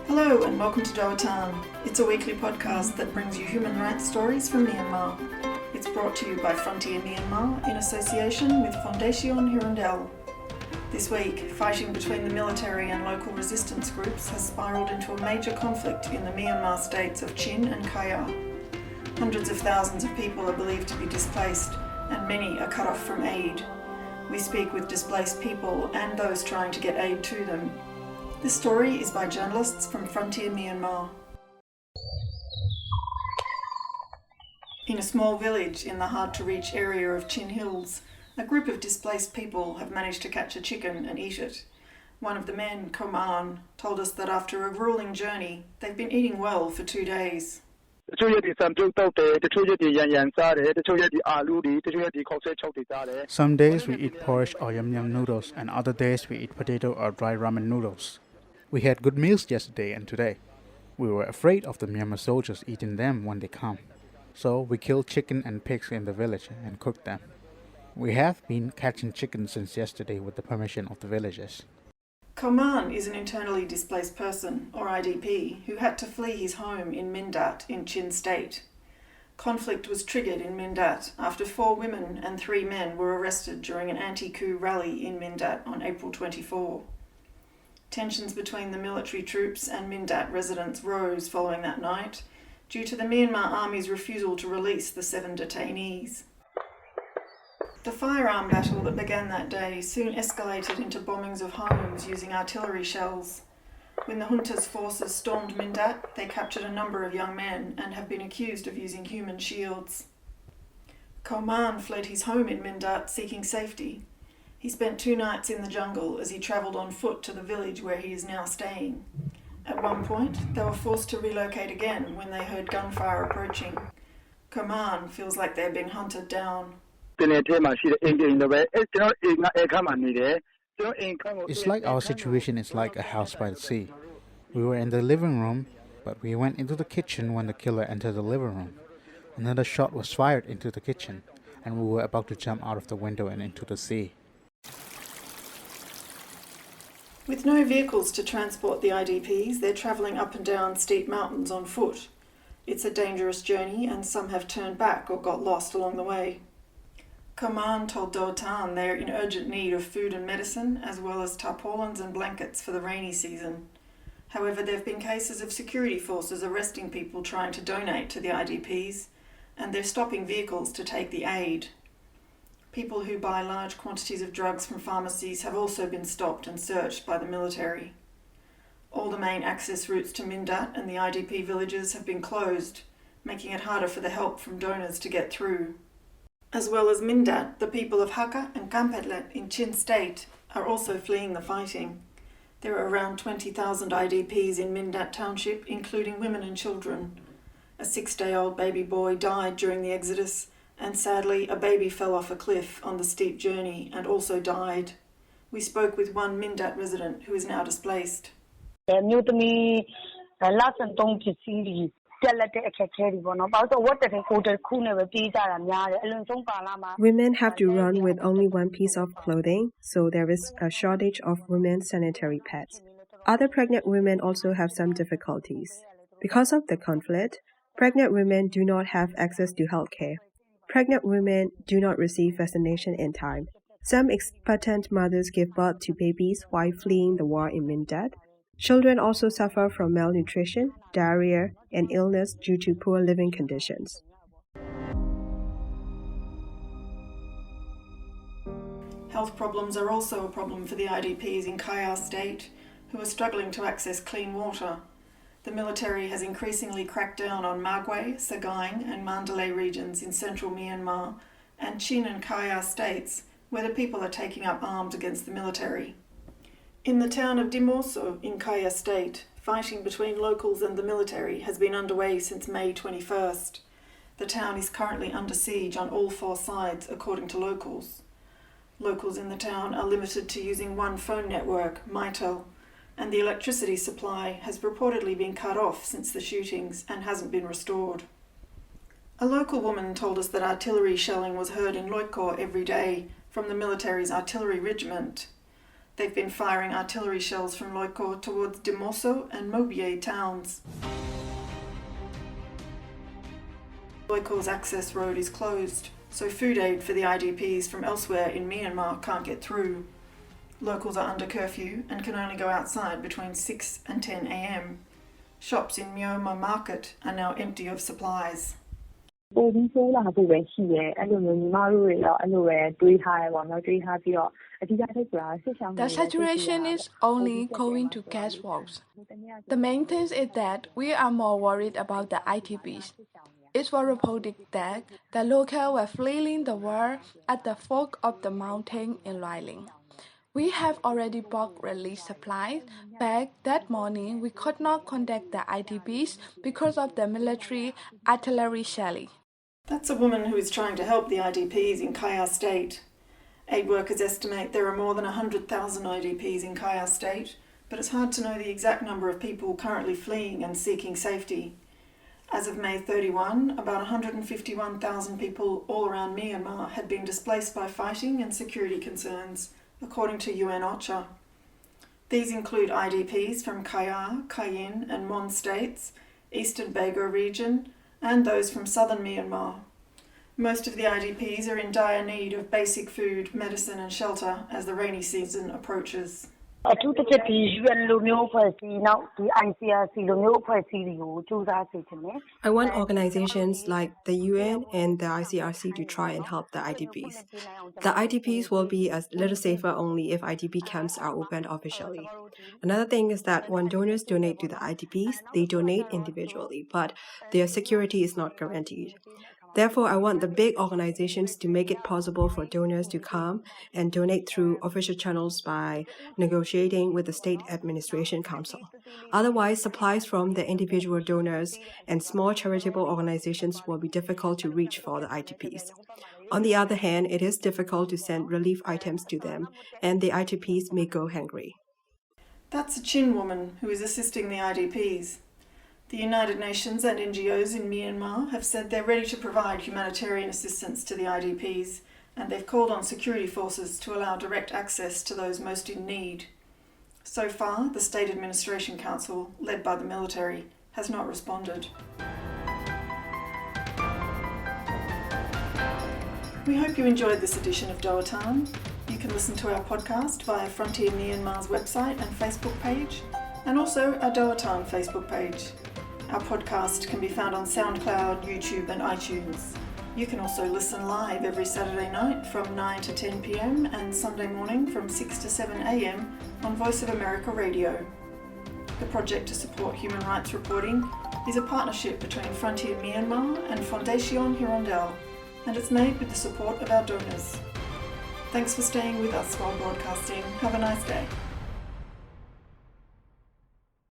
Hello and welcome to Doh Athan. It's a weekly podcast that brings you human rights stories from Myanmar. It's brought to you by Frontier Myanmar in association with Fondation Hirondelle. This week, fighting between the military and local resistance groups has spiralled into a major conflict in the Myanmar states of Chin and Kayah. Hundreds of thousands of people are believed to be displaced, and many are cut off from aid. We speak with displaced people and those trying to get aid to them. This story is by journalists from Frontier Myanmar. In a small village in the hard-to-reach area of Chin Hills, a group of displaced people have managed to catch a chicken and eat it. One of the men, Koman, told us that after a grueling journey, they've been eating well for 2 days. Some days we eat porridge or yum-yum noodles, and other days we eat potato or dry ramen noodles. We had good meals yesterday and today. We were afraid of the Myanmar soldiers eating them when they come. So we killed chicken and pigs in the village and cooked them. We have been catching chicken since yesterday with the permission of the villagers. Koman is an internally displaced person, or IDP, who had to flee his home in Mindat in Chin State. Conflict was triggered in Mindat after 4 women and 3 men were arrested during an anti-coup rally in Mindat on April 24. Tensions between the military troops and Mindat residents rose following that night due to the Myanmar Army's refusal to release the 7 detainees. The firearm battle that began that day soon escalated into bombings of homes using artillery shells. When the junta's forces stormed Mindat, they captured a number of young men and have been accused of using human shields. Koman fled his home in Mindat seeking safety. He spent 2 nights in the jungle as he travelled on foot to the village where he is now staying. At one point, they were forced to relocate again when they heard gunfire approaching. Koman feels like they're being hunted down. It's like our situation is like a house by the sea. We were in the living room, but we went into the kitchen when the killer entered the living room. Another shot was fired into the kitchen, and we were about to jump out of the window and into the sea. With no vehicles to transport the IDPs, they're travelling up and down steep mountains on foot. It's a dangerous journey and some have turned back or got lost along the way. Koman told Doh Athan they're in urgent need of food and medicine as well as tarpaulins and blankets for the rainy season. However, there have been cases of security forces arresting people trying to donate to the IDPs, and they're stopping vehicles to take the aid. People who buy large quantities of drugs from pharmacies have also been stopped and searched by the military. All the main access routes to Mindat and the IDP villages have been closed, making it harder for the help from donors to get through. As well as Mindat, the people of Hakka and Kampetlet in Chin State are also fleeing the fighting. There are around 20,000 IDPs in Mindat township, including women and children. A 6-day-old baby boy died during the exodus, and sadly a baby fell off a cliff on the steep journey and also died. We spoke with one Mindat resident who is now displaced. Women have to run with only one piece of clothing, so there is a shortage of women's sanitary pads. Other pregnant women also have some difficulties. Because of the conflict, pregnant women do not have access to health care. Pregnant women do not receive vaccination in time. Some expectant mothers give birth to babies while fleeing the war in Mindat. Children also suffer from malnutrition, diarrhea, and illness due to poor living conditions. Health problems are also a problem for the IDPs in Kayah State, who are struggling to access clean water. The military has increasingly cracked down on Magwe, Sagaing and Mandalay regions in central Myanmar and Chin and Kayah states, where the people are taking up arms against the military. In the town of Dimorso in Kayah State, fighting between locals and the military has been underway since May 21st. The town is currently under siege on all 4 sides, according to locals. Locals in the town are limited to using one phone network, Mytel, and the electricity supply has reportedly been cut off since the shootings and hasn't been restored. A local woman told us that artillery shelling was heard in Loikor every day from the military's artillery regiment. They've been firing artillery shells from Loikor towards Dimoso and Mobie towns. Loikor's access road is closed, so food aid for the IDPs from elsewhere in Myanmar can't get through. Locals are under curfew and can only go outside between 6 and 10 a.m. Shops in Myanmar market are now empty of supplies. The situation is only going to get worse. The main thing is that we are more worried about the IDPs. It was reported that the locals were fleeing the war at the fork of the mountain in Riling. We have already bought relief supplies, but that morning we could not contact the IDPs because of the military artillery shelling. That's a woman who is trying to help the IDPs in Kayah State. Aid workers estimate there are more than 100,000 IDPs in Kayah State, but it's hard to know the exact number of people currently fleeing and seeking safety. As of May 31, about 151,000 people all around Myanmar had been displaced by fighting and security concerns, according to UN OCHA. These include IDPs from Kayah, Kayin and Mon states, Eastern Bago region, and those from southern Myanmar. Most of the IDPs are in dire need of basic food, medicine and shelter as the rainy season approaches. I want organizations like the UN and the ICRC to try and help the IDPs. The IDPs will be a little safer only if IDP camps are opened officially. Another thing is that when donors donate to the IDPs, they donate individually, but their security is not guaranteed. Therefore, I want the big organizations to make it possible for donors to come and donate through official channels by negotiating with the State Administration Council. Otherwise, supplies from the individual donors and small charitable organizations will be difficult to reach for the IDPs. On the other hand, it is difficult to send relief items to them, and the IDPs may go hungry. That's a Chin woman who is assisting the IDPs. The United Nations and NGOs in Myanmar have said they're ready to provide humanitarian assistance to the IDPs, and they've called on security forces to allow direct access to those most in need. So far, the State Administration Council, led by the military, has not responded. We hope you enjoyed this edition of Doh Athan. You can listen to our podcast via Frontier Myanmar's website and Facebook page, and also our Doh Athan Facebook page. Our podcast can be found on SoundCloud, YouTube and iTunes. You can also listen live every Saturday night from 9 to 10 p.m. and Sunday morning from 6 to 7 a.m. on Voice of America Radio. The project to support human rights reporting is a partnership between Frontier Myanmar and Fondation Hirondelle, and it's made with the support of our donors. Thanks for staying with us while broadcasting. Have a nice day.